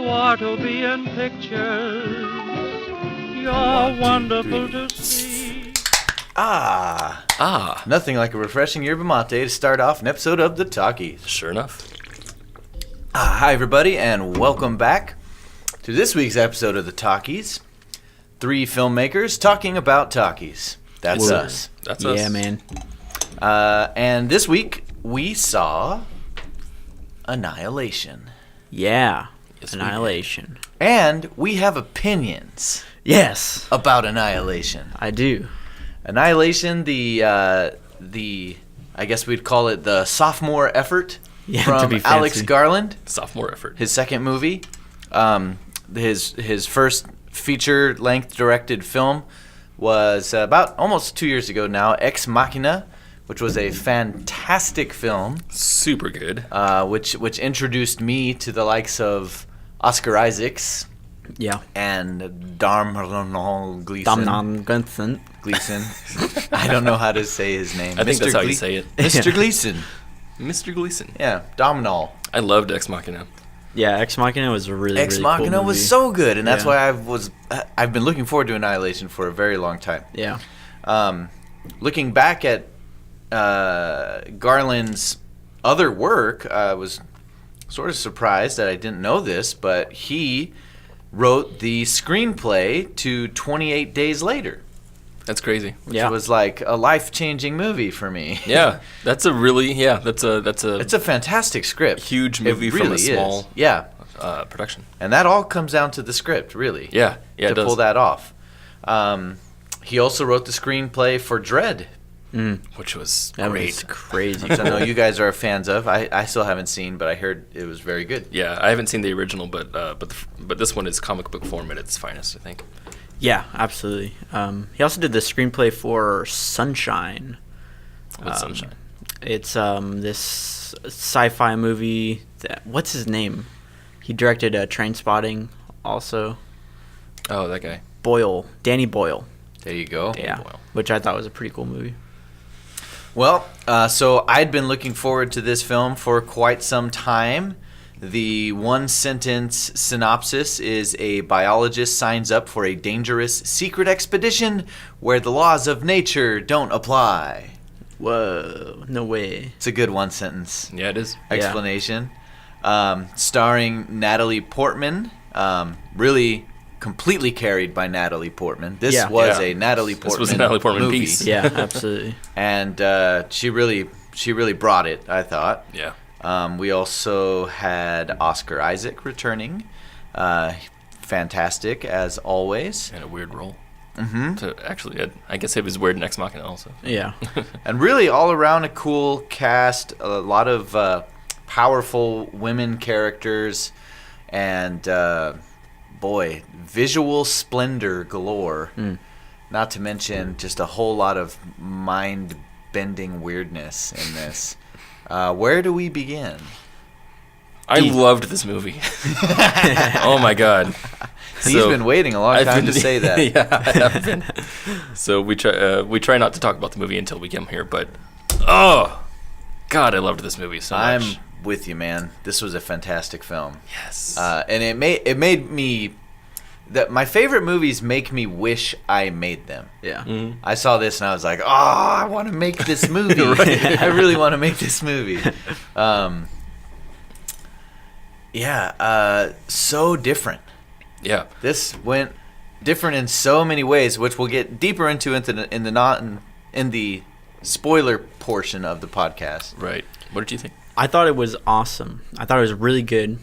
are to be in pictures. You're wonderful to see. Nothing like a refreshing yerba mate to start off an episode of the Talkies. Sure enough. Hi, everybody, and welcome back to this week's episode of the Talkies. 3 filmmakers talking about talkies. That's us. That's us. Yeah, man. And this week, we saw Annihilation. Yeah. Yes, Annihilation. And we have opinions Yes, about Annihilation. I do. Annihilation, the I guess we'd call it the sophomore effort Yeah, to from be Alex fancy. Garland. Sophomore effort. His second movie. His first feature-length directed film was about almost 2 years ago now, Ex Machina, which was a fantastic film, Super good. which introduced me to the likes of Oscar Isaacs Yeah. and Domhnall Gleeson. Domhnall Gleeson. Gleeson. I don't know how to say his name. I think that's how you say it. Mr. Gleeson. Mr. Gleeson. Yeah, Domhnall. I loved Ex Machina. Yeah, Ex Machina was a really, Ex really Machina cool was movie. so good, and that's Yeah. why I've been looking forward to Annihilation for a very long time. Yeah. Looking back at Garland's other work, I was sort of surprised that I didn't know this, but he wrote the screenplay to 28 Days Later, That's crazy. which was like a life-changing movie for me. Yeah, that's a really that's a It's a fantastic script. huge movie It from really a small is. Yeah. production. And that all comes down to the script, really. Yeah, yeah, to it does. pull that off. He also wrote the screenplay for Dread, Which was That great. was crazy. which I know you guys are fans of. I still haven't seen, but I heard it was very good. Yeah, I haven't seen the original, but this one is comic book form at its finest, I think. Yeah, absolutely. He also did the screenplay for Sunshine. What's Sunshine? It's this sci-fi movie. What's his name? He directed Trainspotting also. Oh, that guy. Boyle. Danny Boyle. There you go. Yeah. Boyle. Which I thought was a pretty cool movie. Well, so I'd been looking forward to this film for quite some time. The one-sentence synopsis is a biologist signs up for a dangerous secret expedition where the laws of nature don't apply. Whoa. No way. It's a good one-sentence Yeah, it is. explanation. Starring Natalie Portman, really completely carried by Natalie Portman. This Yeah. was Yeah. a Natalie Portman This was a Natalie Portman movie. piece. Yeah, absolutely. And she really brought it, I thought. Yeah. We also had Oscar Isaac returning. Fantastic, as always. And a weird role. Mm-hmm. To actually, I guess it was weird in Ex Machina also. Yeah. And really all around a cool cast, a lot of powerful women characters, and boy, visual splendor galore. Not to mention just a whole lot of mind-bending weirdness in this. Where do we begin? I loved this movie. Oh my god. He's been waiting a long time to say that. Yeah, I have been. So we try not to talk about the movie until we come here, but oh god, I loved this movie so much. I'm with you, man. This was a fantastic film. Yes. And it made me that my favorite movies make me wish I made them. Yeah. I saw this and I was like, oh, I want to make this movie. I really want to make this movie. So different. Yeah. This went different in so many ways, which we'll get deeper into in the spoiler portion of the podcast. Right. What did you think? I thought it was awesome. I thought it was really good.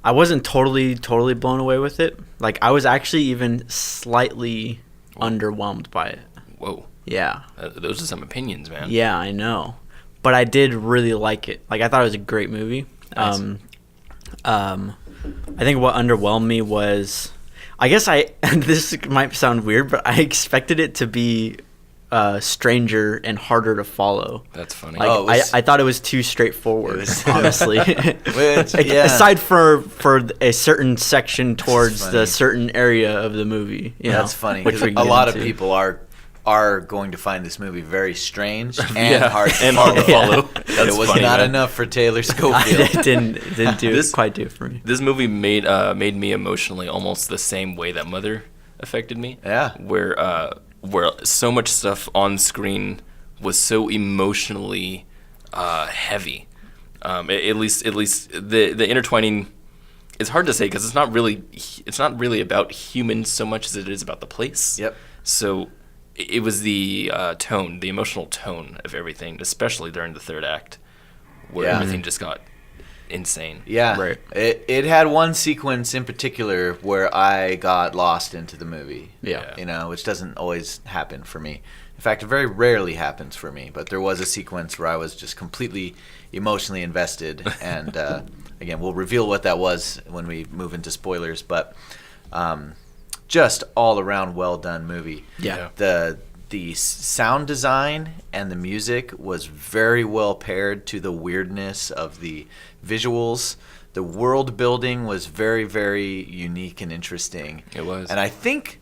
I wasn't totally blown away with it. Like, I was actually even slightly underwhelmed by it. Whoa. Yeah. Those are some opinions, man. Yeah, I know. But I did really like it. Like, I thought it was a great movie. Nice. I think what underwhelmed me was, I guess this might sound weird, but I expected it to be stranger and harder to follow. That's funny. Like, I thought it was too straightforward, honestly. Which, Like, yeah. aside for a certain section towards funny. the certain area of the movie. You know, That's funny. which 'Cause we a can get lot of into. people are are going to find this movie very strange and hard to and follow. hard to follow. It was funny, not man. enough for Taylor Schofield. It didn't quite do it for me. This movie made me emotionally almost the same way that Mother affected me. Yeah. Where so much stuff on screen was so emotionally heavy. At least the intertwining. It's hard to say because it's not really about humans so much as it is about the place. Yep. So it was the tone, the emotional tone of everything, especially during the third act, where everything just got insane. Yeah. Right. It had one sequence in particular where I got lost into the movie. Yeah. You know, which doesn't always happen for me. In fact, it very rarely happens for me. But there was a sequence where I was just completely emotionally invested. And again, we'll reveal what that was when we move into spoilers. But just all around well done movie. Yeah. The sound design and the music was very well paired to the weirdness of the visuals. The world building was very, very unique and interesting. It was. And I think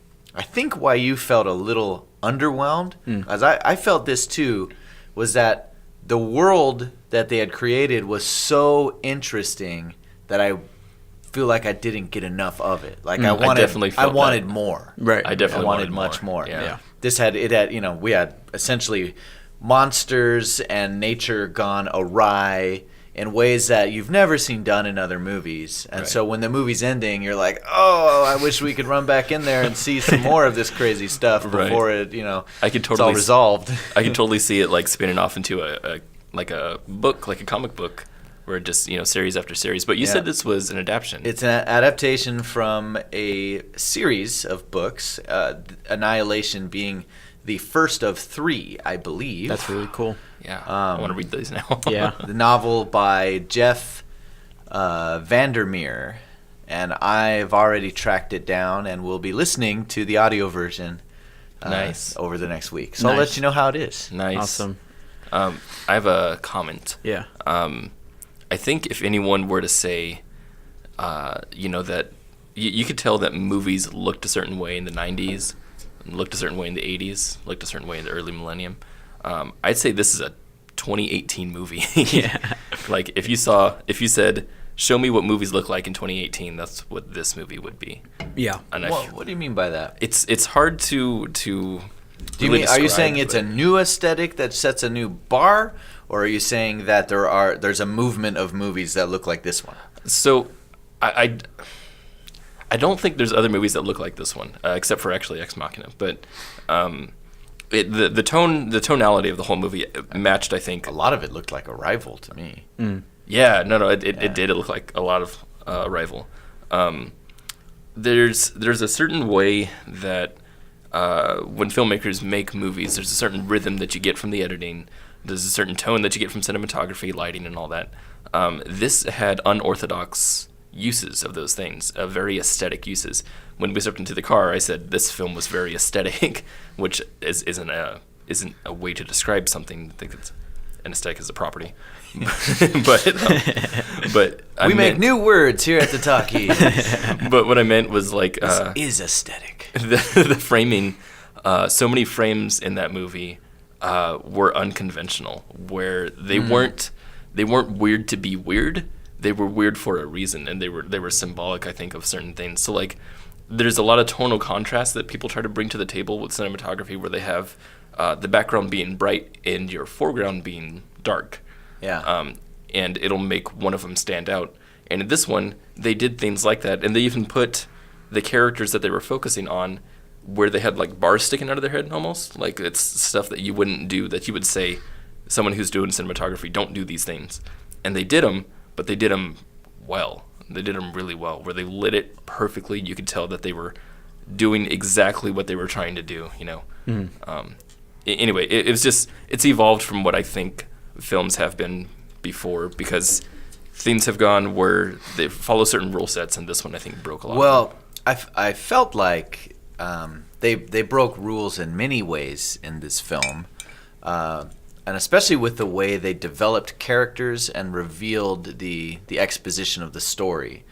why you felt a little underwhelmed, as I felt this too, was that the world that they had created was so interesting that I feel like I didn't get enough of it. Like I wanted more. Right. I definitely wanted much more. Yeah. This had we had essentially monsters and nature gone awry in ways that you've never seen done in other movies. And so when the movie's ending, you're like, oh, I wish we could run back in there and see some more of this crazy stuff before it, I could it's totally all resolved. I can totally see it like spinning off into a book, like a comic book, where it just series after series. But you said this was an adaptation. It's an adaptation from a series of books, Annihilation being the first of 3, I believe. That's really cool. Yeah, I want to read these now. Yeah. The novel by Jeff Vandermeer, and I've already tracked it down and will be listening to the audio version Nice. over the next week. So I'll let you know how it is. Nice. Awesome. I have a comment. Yeah. I think if anyone were to say, that you could tell that movies looked a certain way in the 90s, looked a certain way in the 80s, looked a certain way in the early millennium, I'd say this is a 2018 movie. Yeah. Like if you said, show me what movies look like in 2018, that's what this movie would be. Yeah. And What do you mean by that? it's hard to Do you mean, are you saying it's a new aesthetic that sets a new bar, or are you saying that there's a movement of movies that look like this one? So, I don't think there's other movies that look like this one, except for actually Ex Machina. But the tonality of the whole movie matched, I think. A lot of it looked like Arrival to me. Yeah, no, it did. It looked like a lot of Arrival. There's a certain way that when filmmakers make movies, there's a certain rhythm that you get from the editing. There's a certain tone that you get from cinematography, lighting, and all that. This had unorthodox uses of those things, very aesthetic uses. When we stepped into the car, I said this film was very aesthetic, which isn't a way to describe something. I think it's an aesthetic as a property. but we make new words here at the Talkies. But what I meant was like this is aesthetic. The framing. So many frames in that movie were unconventional, where they weren't weird to be weird. They were weird for a reason, and they were symbolic, I think, of certain things. So like, there's a lot of tonal contrast that people try to bring to the table with cinematography, where they have the background being bright and your foreground being dark. Yeah. And it'll make one of them stand out. And in this one, they did things like that, and they even put the characters that they were focusing on where they had like bars sticking out of their head almost. Like it's stuff that you wouldn't do, that you would say, someone who's doing cinematography, don't do these things. And they did them, but they did them well. They did them really well, where they lit it perfectly. You could tell that they were doing exactly what they were trying to do, Anyway, it's evolved from what I think films have been before, because things have gone where they follow certain rule sets, and this one I think broke a lot. Well, I felt like they broke rules in many ways in this film, and especially with the way they developed characters and revealed the exposition of the story.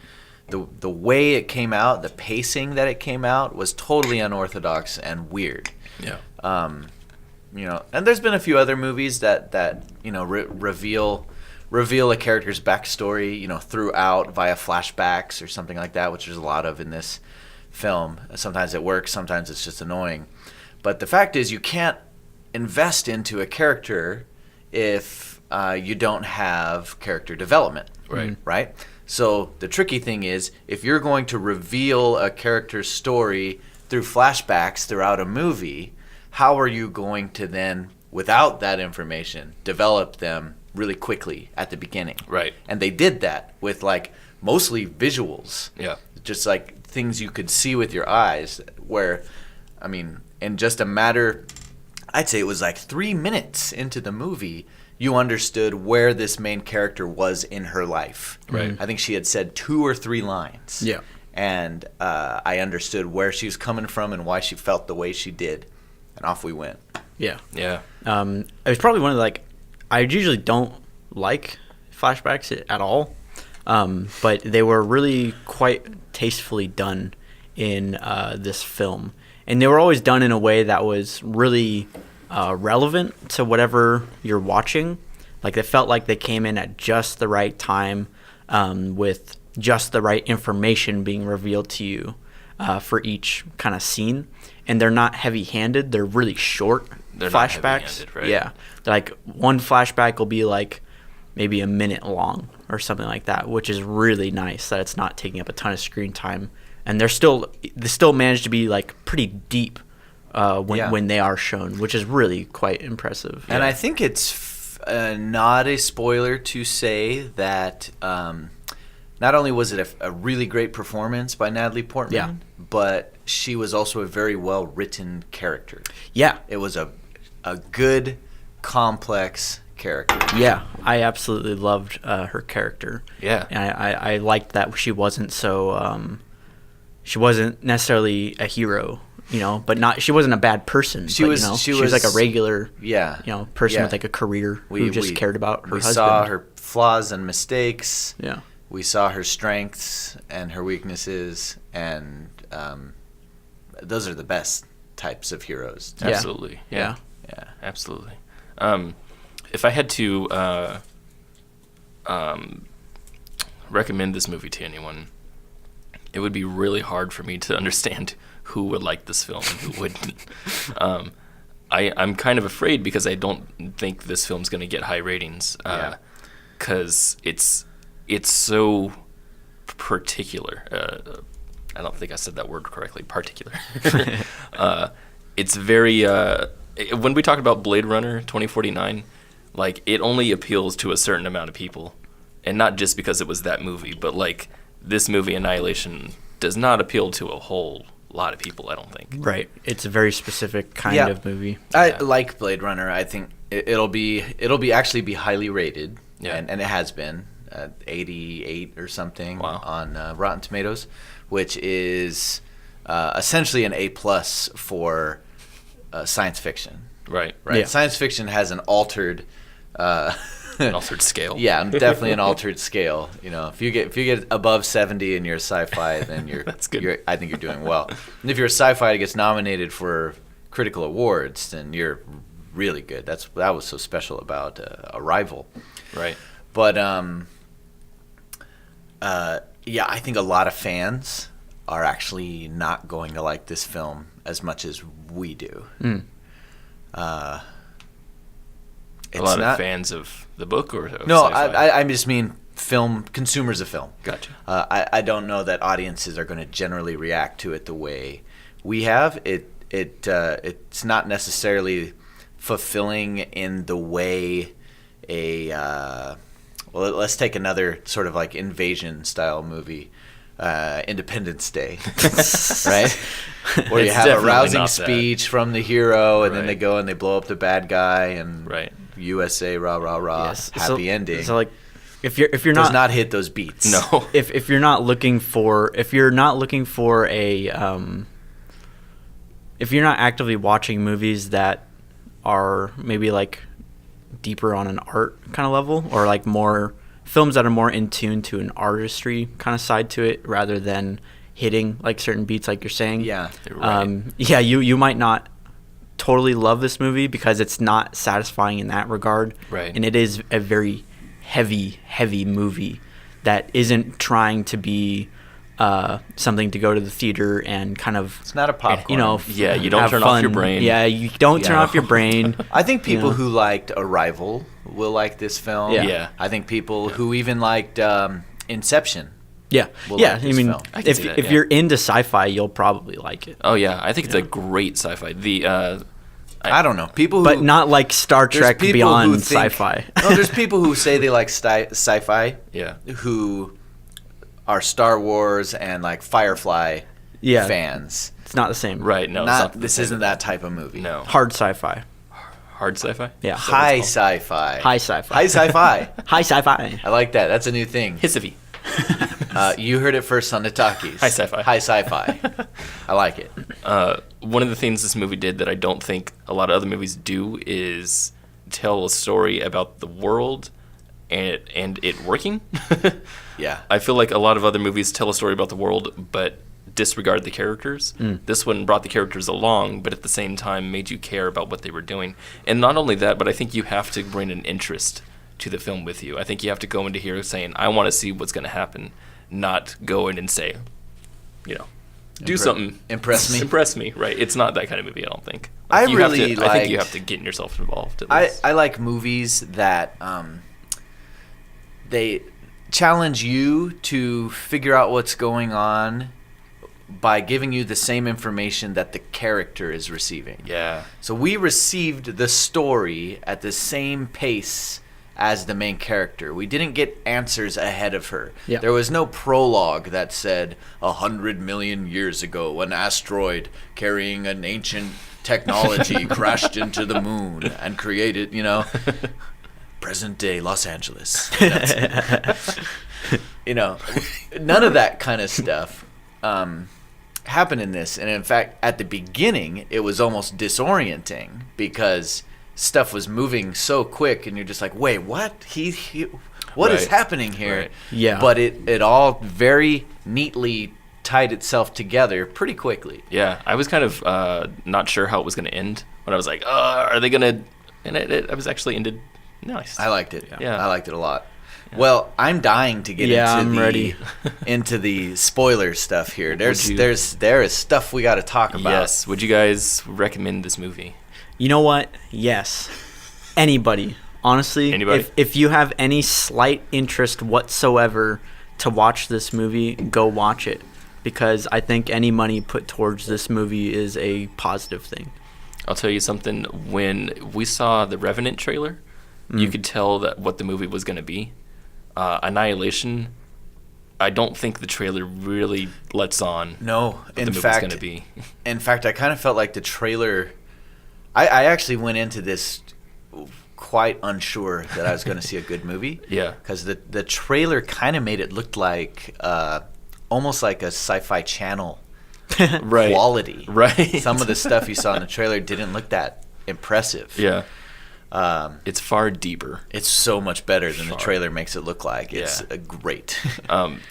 The way it came out, the pacing that it came out was totally unorthodox and weird. Yeah. And there's been a few other movies that reveal a character's backstory, throughout via flashbacks or something like that, which there's a lot of in this film. Sometimes it works, sometimes it's just annoying. But the fact is, you can't invest into a character if you don't have character development. Right. Right? So the tricky thing is, if you're going to reveal a character's story through flashbacks throughout a movie, how are you going to then, without that information, develop them really quickly at the beginning? Right. And they did that with mostly visuals. Yeah. Just things you could see with your eyes, where, in just a matter, I'd say it was 3 minutes into the movie, you understood where this main character was in her life. Right. I think she had said 2 or 3 lines. Yeah. And I understood where she was coming from and why she felt the way she did. And off we went. Yeah. Yeah. It was probably one of I usually don't like flashbacks at all, but they were really quite tastefully done in this film, and they were always done in a way that was really relevant to whatever you're watching. They felt like they came in at just the right time, with just the right information being revealed to you for each kind of scene. And they're not heavy-handed. They're really short They're not flashbacks. heavy-handed, right? Yeah. They're one flashback will be maybe a minute long or something like that, which is really nice that it's not taking up a ton of screen time. And they still manage to be pretty deep when they are shown, which is really quite impressive. And I think it's not a spoiler to say that not only was it a really great performance by Natalie Portman, but she was also a very well-written character. Yeah. It was a good, complex character. Yeah, I absolutely loved her character. Yeah. And I liked that she wasn't so she wasn't necessarily a hero, but she wasn't a bad person. She was a regular person with a career who just cared about her husband. We saw her flaws and mistakes. Yeah. We saw her strengths and her weaknesses, and those are the best types of heroes. Absolutely. Yeah. Absolutely. If I had to recommend this movie to anyone, it would be really hard for me to understand who would like this film and who wouldn't. I'm kind of afraid because I don't think this film's going to get high ratings because it's so particular. I don't think I said that word correctly. Particular. It's very. When we talk about Blade Runner 2049, it only appeals to a certain amount of people, and not just because it was that movie, but this movie Annihilation does not appeal to a whole lot of people. I don't think. Right. It's a very specific kind of movie. I like Blade Runner. I think it'll be actually be highly rated. Yeah. And it has been. 88 or something on Rotten Tomatoes, which is essentially an A+ for science fiction. Right. Right. Yeah. Science fiction has an altered scale. Yeah, definitely an altered scale. If you get above 70 and you're sci-fi, then That's good. I think you're doing well. And if you're a sci-fi that gets nominated for critical awards, then you're really good. That was so special about Arrival. Right. But I think a lot of fans are actually not going to like this film as much as we do. A lot of fans of the book or of no, sci-fi? I just mean consumers of film. Gotcha. I don't know that audiences are going to generally react to it the way we have. It's not necessarily fulfilling in the way let's take another sort of invasion style movie, Independence Day, right? Where you have a rousing speech from the hero, and then they go and they blow up the bad guy, and USA, rah rah rah, happy ending. So if you're does not hit those beats. No. If you're not looking for a if you're not actively watching movies that are maybe deeper on an art kind of level, or more films that are more in tune to an artistry kind of side to it rather than hitting certain beats like you're saying. Yeah. Right. You might not totally love this movie because it's not satisfying in that regard. Right. And it is a very heavy movie that isn't trying to be something to go to the theater and kind of, It's not a popcorn. you know, Yeah, you don't have turn off your fun. brain. Yeah, you don't turn Yeah. off your brain. I think people know. who liked Arrival will like this film. Yeah. Yeah. I think people who even liked Inception. Yeah, We'll yeah. like I this mean, film. I can if see that, if yeah. you're into sci-fi, you'll probably like it. Oh yeah, I think it's a great sci-fi. I don't know. People who But not like Star there's Trek people Beyond who think- sci-fi. No, there's people who say they like sci-fi Yeah. who are Star Wars and like Firefly Yeah. fans. It's not the same. Right. No, it's Not not the this same. isn't that type of movie. No. Hard sci-fi. Hard sci-fi. Yeah. High sci-fi. High sci-fi. High sci-fi. High sci-fi. I like that. That's a new thing. Hissivy. You heard it first on the Talkies. High sci-fi. High sci-fi. I like it. One of the things this movie did that I don't think a lot of other movies do is tell a story about the world and it working. Yeah. I feel like a lot of other movies tell a story about the world but disregard the characters. This one brought the characters along, but at the same time made you care about what they were doing. And not only that, but I think you have to bring an interest to the film with you. I think you have to go into here saying, I want to see what's going to happen, not go in and say, you know, do something. Impress me. Impress me, right? It's not that kind of movie, I don't think. I You have to- really I think you liked- have to get yourself involved. At least. I like movies that they challenge you to figure out what's going on by giving you the same information that the character is receiving. Yeah. So we received the story at the same pace as the main character. We didn't get answers ahead of her. Yeah. There was no prologue that said 100 million years ago an asteroid carrying an ancient technology crashed into the moon and created, present day Los Angeles. None of that kind of stuff happened in this. And in fact, at the beginning, it was almost disorienting because stuff was moving so quick and you're just like, wait, what? What is Right. happening here? Right. Yeah. But it all very neatly tied itself together pretty quickly. Yeah, I was kind of not sure how it was going to end when I was like, are they going to... And it was actually ended nice. I liked it. Yeah. I liked it a lot. Well, I'm dying to get Yeah, into I'm ready. into the spoiler stuff here. There you- is stuff we got to talk about. Yes. Would you guys recommend this movie? You know what? Yes. Anybody. Honestly, Anybody? If you have any slight interest whatsoever to watch this movie, go watch it. Because I think any money put towards this movie is a positive thing. I'll tell you something. When we saw the Revenant trailer, you could tell that what the movie was going to be. Annihilation, I don't think the trailer really lets on No, what the in movie's fact, going to be. in fact, I kind of felt like the trailer. I actually went into this quite unsure that I was going to see a good movie. Yeah. Because the trailer kind of made it look like almost like a Sci-Fi Channel Right. quality. Right. Some of the stuff you saw in the trailer didn't look that impressive. Yeah. It's far deeper. It's so much better than the trailer makes it look like. It's Yeah. great.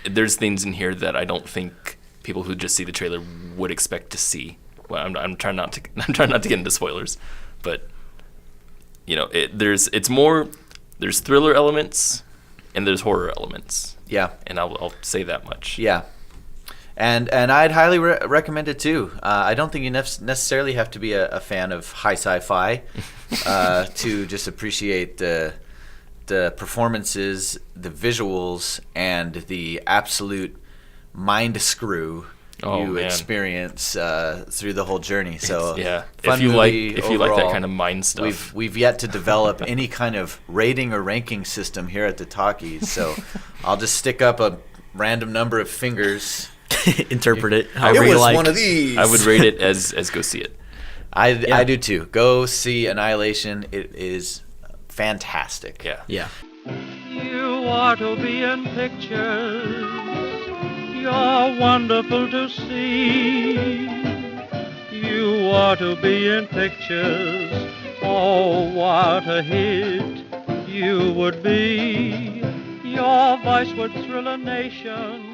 There's things in here that I don't think people who just see the trailer would expect to see. Well, I'm trying not to. I'm trying not to get into spoilers, but there's thriller elements and there's horror elements, Yeah. and I'll say that much. Yeah. And I'd highly recommend it too. I don't think you necessarily have to be a fan of high sci-fi to just appreciate the performances, the visuals, and the absolute mind screw Oh, you man. experience through the whole journey. So Yeah. fun If you movie like that overall. kind of mind stuff. We've yet to develop any kind of rating or ranking system here at the Talkies. So I'll just stick up a random number of fingers. Interpret it It however you was like. one of these. I would rate it as go see it. I do too. Go see Annihilation. It is fantastic. Yeah. Yeah. You ought to be in pictures. You're wonderful to see. You ought to be in pictures. Oh, what a hit you would be. Your voice would thrill a nation.